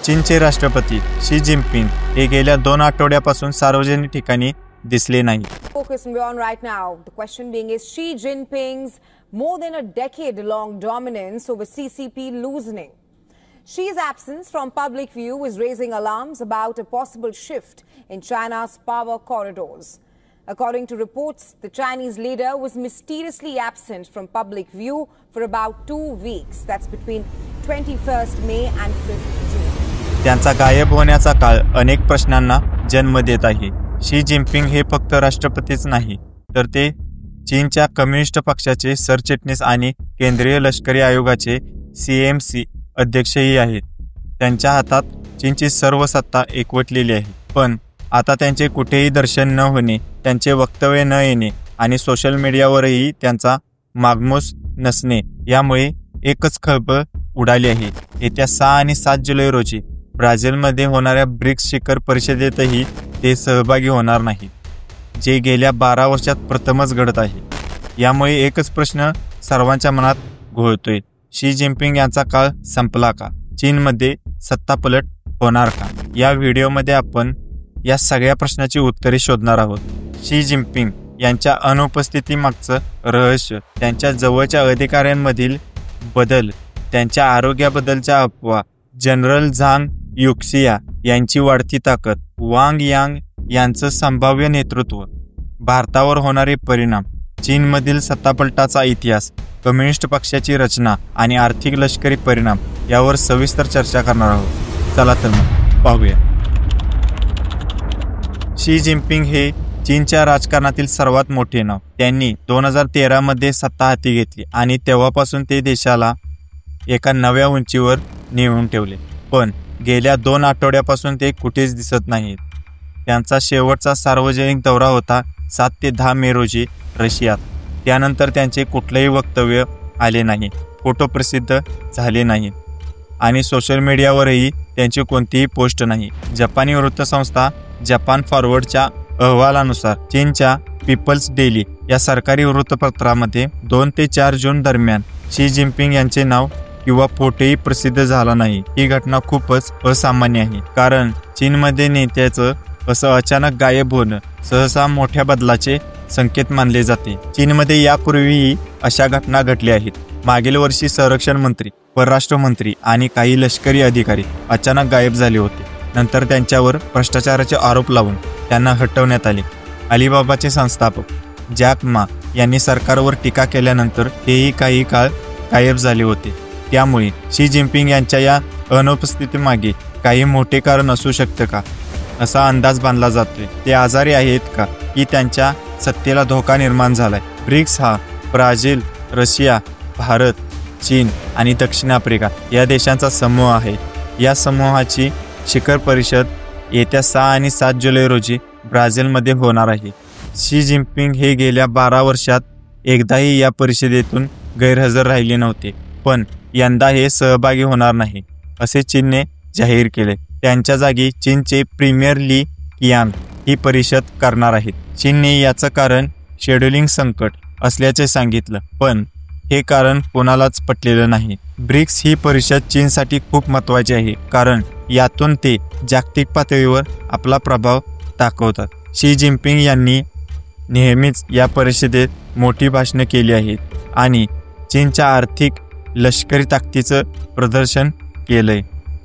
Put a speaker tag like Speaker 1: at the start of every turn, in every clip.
Speaker 1: चीनचे राष्ट्रपती Xi Jinping हे गेल्या 2 आठवड्यापासून सार्वजनिक ठिकाणी दिसले नाही.
Speaker 2: Focus on right now. The question being is Xi Jinping's more than a decade-long dominance over CCP loosening. Xi's absence from public view is raising alarms about a possible shift in China's power corridors. According to reports, the Chinese leader was mysteriously absent from public view for about 2 weeks. That's between 21st May and 5th June.
Speaker 1: त्यांचा गायब होण्याचा काळ अनेक प्रश्नांना जन्म देत आहे. Xi Jinping हे फक्त राष्ट्रपतीच नाही, तर ते चीनच्या कम्युनिस्ट पक्षाचे सरचिटणीस आणि केंद्रीय लष्करी आयोगाचे CMC अध्यक्षही आहेत. त्यांच्या हातात चीनची सर्व सत्ता एकवटलेली आहे. पण आता त्यांचे कुठेही दर्शन न होणे, त्यांचे वक्तव्य न येणे आणि सोशल मीडियावरही त्यांचा मागमूस नसणे यामुळे एकच खळबळ उडाली आहे. येत्या 6 आणि 7 जुलै रोजी ब्राझीलमध्ये होणाऱ्या ब्रिक्स शिखर परिषदेतही ते सहभागी होणार नाहीत, जे गेल्या 12 वर्षात प्रथमच घडत आहे. यामुळे एकच प्रश्न सर्वांच्या मनात घोळतोय: शी जिनपिंग यांचा काळ संपला का? चीनमध्ये सत्तापलट होणार का? या व्हिडिओमध्ये आपण या सगळ्या प्रश्नाची उत्तरे शोधणार आहोत. शी जिनपिंग यांच्या अनुपस्थितीमागचं रहस्य, त्यांच्या जवळच्या अधिकाऱ्यांमधील बदल, त्यांच्या आरोग्याबद्दलच्या अफवा, जनरल झांग युक्सिया यांची वाढती ताकद, वांग यांग यांचं संभाव्य नेतृत्व, भारतावर होणारे परिणाम, चीनमधील सत्तापलटाचा इतिहास, कम्युनिस्ट पक्षाची रचना आणि आर्थिक लष्करी परिणाम यावर सविस्तर चर्चा करणार आहोत. चला तर मग पाहूया. शी जिनपिंग हे चीनच्या राजकारणातील सर्वात मोठे नाव. त्यांनी 2013 मध्ये सत्ता हाती घेतली आणि तेव्हापासून ते देशाला एका नव्या उंचीवर नेऊन ठेवले. पण गेल्या 2 आठवड्यापासून ते कुठेच दिसत नाहीत. त्यांचा शेवटचा सार्वजनिक दौरा होता 7 ते 10 मे रोजी रशियात. त्यानंतर त्यांचे कुठलेही वक्तव्य आले नाही, फोटो प्रसिद्ध झाले नाहीत आणि सोशल मीडियावरही त्यांची कोणतीही पोस्ट नाही. जपानी वृत्तसंस्था जपान फॉरवर्डच्या अहवालानुसार चीनच्या पीपल्स डेली या सरकारी वृत्तपत्रामध्ये 2 ते 4 जून दरम्यान शी जिनपिंग यांचे नाव किंवा फोटोही प्रसिद्ध झाला नाही. ही घटना खूपच असामान्य आहे, कारण चीनमध्ये नेत्याचं असं अचानक गायब होणं सहसा मोठ्या बदलाचे संकेत मानले जाते. चीनमध्ये यापूर्वीही अशा घटना घडल्या आहेत. मागील वर्षी संरक्षण मंत्री, परराष्ट्र मंत्री आणि काही लष्करी अधिकारी अचानक गायब झाले होते. नंतर त्यांच्यावर भ्रष्टाचाराचे आरोप लावून त्यांना हटवण्यात आले. अलिबाबाचे संस्थापक जॅक मा यांनी सरकारवर टीका केल्यानंतर तेही काही काळ गायब झाले होते. त्यामुळे शी जिनपिंग यांच्या या अनुपस्थितीमागे काही मोठे कारण असू शकते का, असा अंदाज बांधला जातोय. ते आजारी आहेत का, की त्यांच्या सत्तेला धोका निर्माण झालाय? ब्रिक्स हा ब्राझील, रशिया, भारत, चीन आणि दक्षिण आफ्रिका या देशांचा समूह आहे. या समूहाची शिखर परिषद येत्या 6 आणि 7 जुलै रोजी ब्राझीलमध्ये होणार आहे. शी जिनपिंग हे गेल्या 12 वर्षात एकदाही या परिषदेतून गैरहजर राहिले नव्हते. पण यंदा हे सहभागी होणार नाही असे चीनने जाहीर केले. त्यांच्या जागी चीनचे प्रीमियर ली कियांग ही परिषद करणार आहेत. चीनने याचं कारण शेड्यूलिंग संकट असल्याचे सांगितलं, पण हे कारण कोणालाच पटलेलं नाही. ब्रिक्स ही परिषद चीनसाठी खूप महत्त्वाची आहे, कारण यातून ते जागतिक पातळीवर आपला प्रभाव दाखवतात. शी जिनपिंग यांनी नेहमीच या परिषदेत मोठी भाषणे केली आहेत आणि चीनच्या आर्थिक लष्करी ताकदीचं प्रदर्शन केलंय.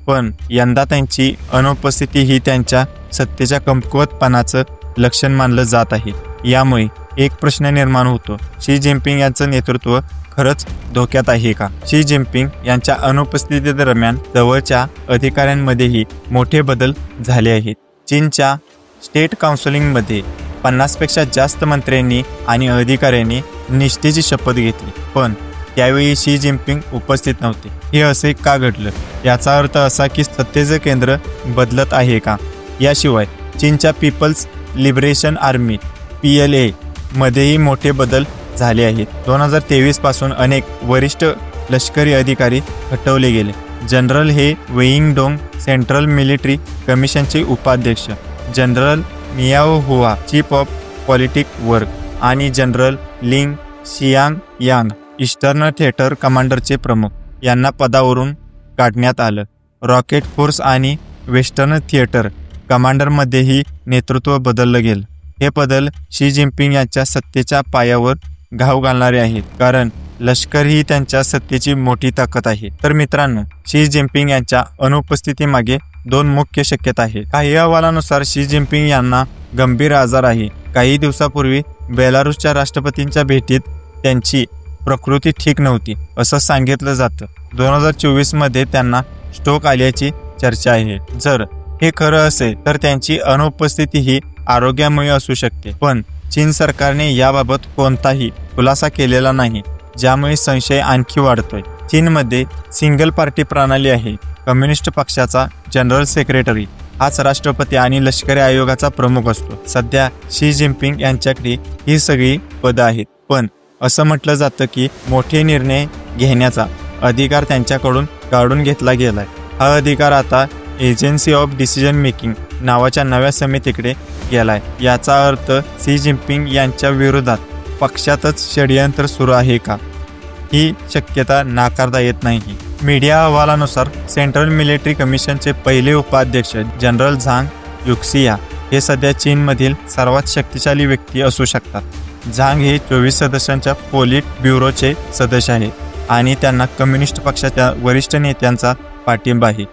Speaker 1: पण यंदा त्यांची अनुपस्थिती ही त्यांच्या सत्तेच्या कमकुवतपणाचं लक्षण मानलं जात आहे. यामुळे एक प्रश्न निर्माण होतो: शी जिनपिंग यांचं नेतृत्व खरंच धोक्यात आहे का? शी जिनपिंग यांच्या अनुपस्थितीदरम्यान जवळच्या अधिकाऱ्यांमध्येही मोठे बदल झाले आहेत. चीनच्या स्टेट काउन्सिलमध्ये 50 पेक्षा जास्त मंत्र्यांनी आणि अधिकाऱ्यांनी निष्ठेची शपथ घेतली, पण त्यावेळी शी जिनपिंग उपस्थित नव्हते. हे असे का घडलं? याचा अर्थ असा की सत्तेचं केंद्र बदलत आहे का? याशिवाय चीनच्या पीपल्स लिबरेशन आर्मी PLA मध्येही मोठे बदल झाले आहेत. 2023 पासून अनेक वरिष्ठ लष्करी अधिकारी हटवले गेले. जनरल हे वेईंगडोंग सेंट्रल मिलिटरी कमिशनचे उपाध्यक्ष, जनरल मियाओ हुआ चीफ ऑफ पॉलिटिक वर्क आणि जनरल लिंग शियांग यांग ईस्टर्न थिएटर कमांडरचे प्रमुख यांना पदावरून काढण्यात आलं. रॉकेट फोर्स आणि वेस्टर्न थिएटर कमांडरमध्येही नेतृत्व बदललं गेलं. हे बदल शी जिनपिंग यांच्या सत्तेच्या पायावर घाव घालणारे आहेत, कारण लष्कर ही त्यांच्या सत्तेची मोठी ताकद आहे. तर मित्रांनो, शी जिनपिंग यांच्या अनुपस्थितीमागे 2 मुख्य शक्यता आहेत. काही अहवालानुसार शी जिनपिंग यांना गंभीर आजार आहे. काही दिवसापूर्वी बेलारूसच्या राष्ट्रपतींच्या भेटीत त्यांची प्रकृती ठीक नव्हती असं सांगितलं जातं. 2024 मध्ये त्यांना स्ट्रोक आल्याची चर्चा आहे. जर हे खरं असेल तर त्यांची अनुपस्थिती ही आरोग्यामुळे असू शकते, पण चीन सरकारने याबाबत कोणताही खुलासा केलेला नाही, ज्यामुळे संशय आणखी वाढतोय. चीनमध्ये सिंगल पार्टी प्रणाली आहे. कम्युनिस्ट पक्षाचा जनरल सेक्रेटरी हाच राष्ट्रपती आणि लष्करी आयोगाचा प्रमुख असतो. सध्या शी जिनपिंग यांच्याकडे ही सगळी पदं आहेत, पण असं म्हटलं जातं की मोठे निर्णय घेण्याचा अधिकार त्यांच्याकडून काढून घेतला गेलाय. हा अधिकार आता एजन्सी ऑफ डिसिजन मेकिंग नावाच्या नव्या समितीकडे गेलाय. याचा अर्थ शी जिनपिंग यांच्या विरोधात पक्षातच षडयंत्र सुरू आहे का, ही शक्यता नाकारता येत नाही. मीडिया अहवालानुसार सेंट्रल मिलिटरी कमिशनचे पहिले उपाध्यक्ष जनरल झांग युक्सिया हे सध्या चीनमधील सर्वात शक्तिशाली व्यक्ती असू शकतात. झांग हे 24 सदस्यांच्या पोलिट ब्युरोचे सदस्य आहेत आणि त्यांना कम्युनिस्ट पक्षाच्या वरिष्ठ नेत्यांचा पाठिंबा आहे.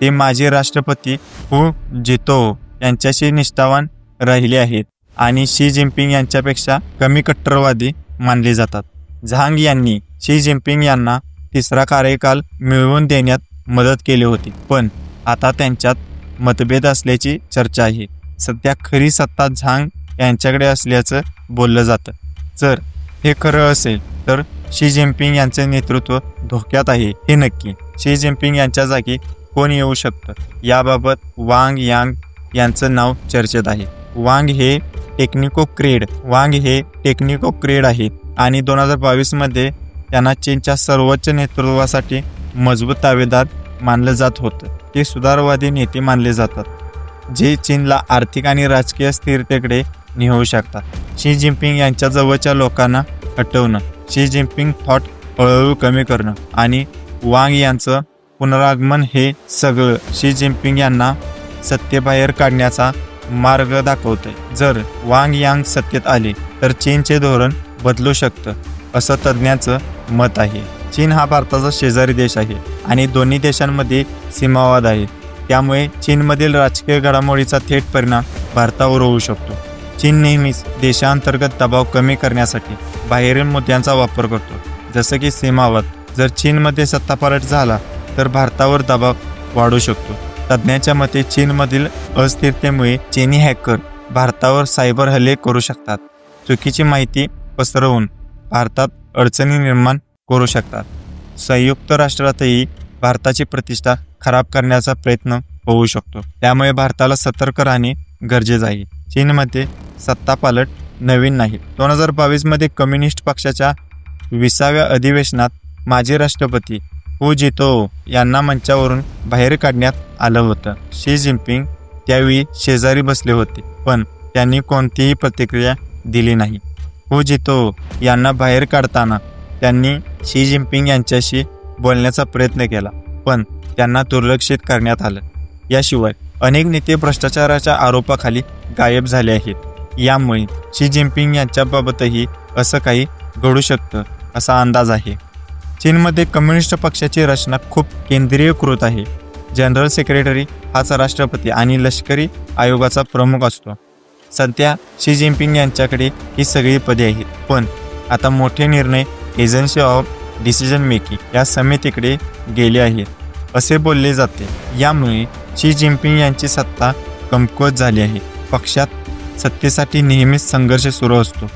Speaker 1: ते माजी राष्ट्रपती हू जितो यांच्याशी निष्ठावान राहिले आहेत आणि शी जिनपिंग यांच्यापेक्षा कमी कट्टरवादी मानले जातात. झांग यांनी शी जिनपिंग यांना 3रा कार्यकाल मिळवून देण्यात मदत केली होती, पण आता त्यांच्यात मतभेद असल्याची चर्चा आहे. सध्या खरी सत्ता झांग यांच्याकडे असल्याचं बोललं जातं. जर हे खरं असेल तर शी जिनपिंग यांचे नेतृत्व धोक्यात आहे हे नक्की. शी जिनपिंग यांच्या जागी कोण येऊ शकतं याबाबत वांग यांग यांचं नाव चर्चेत आहे. वांग हे टेक्निकोक्रेड आहेत आणि 2022 मध्ये त्यांना चीनच्या सर्वोच्च नेतृत्वासाठी मजबूत दावेदार मानलं जात होतं. ते सुधारवादी नेते मानले जातात, जे चीनला आर्थिक आणि राजकीय स्थिरतेकडे नेऊ शकतात. शी जिनपिंग यांच्या जवळच्या लोकांना हटवणं, शी जिनपिंग थॉट हळूहळू कमी करणं आणि वांग यांचं पुनरागमन हे सगळं शी जिनपिंग यांना सत्तेबाहेर काढण्याचा मार्ग दाखवतंय. जर वांग यांग सत्तेत आले तर चीनचे धोरण बदलू शकतं असं तज्ज्ञांचं मत आहे. चीन हा भारताचा शेजारी देश आहे आणि दोन्ही देशांमध्ये सीमावाद आहे. त्यामुळे चीनमधील राजकीय घडामोडीचा थेट परिणाम भारतावर होऊ शकतो. चीन नेहमीच देशांतर्गत दबाव कमी करण्यासाठी बाहेरील मुद्द्यांचा वापर करतो, जसं की सीमावाद. जर चीनमध्ये सत्तापालट झाला तर भारतावर दबाव वाढू शकतो. तज्ज्ञांच्या मते चीनमधील अस्थिरतेमुळे चीनी हॅकर भारतावर सायबर हल्ले करू शकतात, चुकीची माहिती पसरवून भारतात अडचणी निर्माण करू शकतात. संयुक्त राष्ट्रातही भारताची प्रतिष्ठा खराब करण्याचा प्रयत्न होऊ शकतो. त्यामुळे भारताला सतर्क राहणे गरजेचे आहे. चीनमध्ये सत्तापालट नवीन नाही. 2022 मध्ये कम्युनिस्ट पक्षाच्या 20व्या अधिवेशनात माजी राष्ट्रपती हू जितो यांना मंचावरून बाहेर काढण्यात आलं होतं. शी जिनपिंग त्यावेळी शेजारी बसले होते, पण त्यांनी कोणतीही प्रतिक्रिया दिली नाही. हू जितो यांना बाहेर काढताना त्यांनी शी जिनपिंग यांच्याशी बोलण्याचा प्रयत्न केला, पण त्यांना दुर्लक्षित करण्यात आलं. याशिवाय अनेक नेते भ्रष्टाचाराच्या आरोपाखाली गायब झाले आहेत. यामुळे शी जिनपिंग यांच्याबाबतही असं काही घडू शकतं असा अंदाज आहे. चीनमध्ये कम्युनिस्ट पक्षाची रचना खूप केंद्रीयकृत आहे. जनरल सेक्रेटरी हाच राष्ट्रपती आणि लष्करी आयोगाचा प्रमुख असतो. सध्या शी जिनपिंग यांच्याकडे ही सगळी पदे आहेत, पण आता मोठे निर्णय एजन्सी ऑफ डिसिजन मेकिंग या समितीकडे गेले आहेत असे बोलले जाते. यामुळे शी जिनपिंग यांची सत्ता कमकुवत झाली आहे. पक्षात सत्तेसाठी नेहमीच संघर्ष सुरू असतो,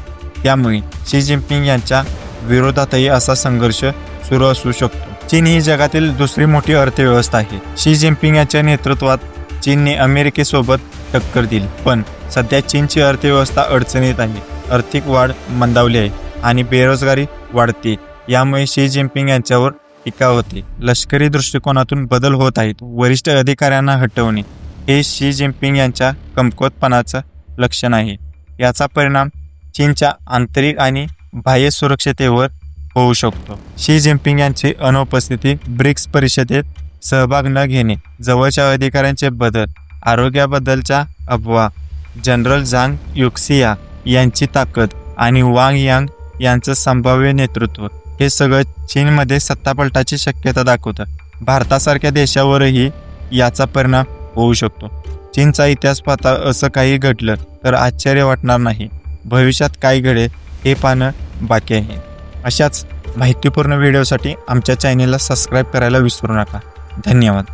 Speaker 1: त्यामुळे शी जिनपिंग यांच्या विरोधातही असा संघर्ष सुरू असू शकतो. चीन ही जगातील दुसरी मोठी अर्थव्यवस्था आहे. शी जिनपिंग यांच्या नेतृत्वात चीनने अमेरिकेसोबत टक्कर दिली, पण सध्या चीनची अर्थव्यवस्था अडचणीत आहे. आर्थिक वाढ मंदावली आहे आणि बेरोजगारी वाढते. यामुळे शी जिनपिंग यांच्यावर टीका होते. लष्करी दृष्टिकोनातून बदल होत आहेत. वरिष्ठ अधिकाऱ्यांना हटवणे हे शी जिनपिंग यांच्या कमकुवतपणाचं लक्षण आहे. याचा परिणाम चीनच्या आंतरिक आणि बाह्य सुरक्षतेवर होऊ शकतो. शी जिनपिंग यांची अनुपस्थिती ब्रिक्स परिषदेत सहभाग न घेणे, जवळच्या अधिकाऱ्यांचे बदल, आरोग्याबद्दलच्या अफवा, जनरल झांग युक्सिया यांची ताकद आणि वांग यांग यांचं संभाव्य नेतृत्व, हे सगळं चीनमध्ये सत्तापलटाची शक्यता दाखवतं. भारतासारख्या देशावरही याचा परिणाम होऊ शकतो. चीनचा इतिहास पाहता असं काही घडलं तर आश्चर्य वाटणार नाही. भविष्यात काय घडेल हे पाहणं बाकी आहे. अशाच माहितीपूर्ण व्हिडिओसाठी आमच्या चॅनेलला सबस्क्राईब करायला विसरू नका. धन्यवाद.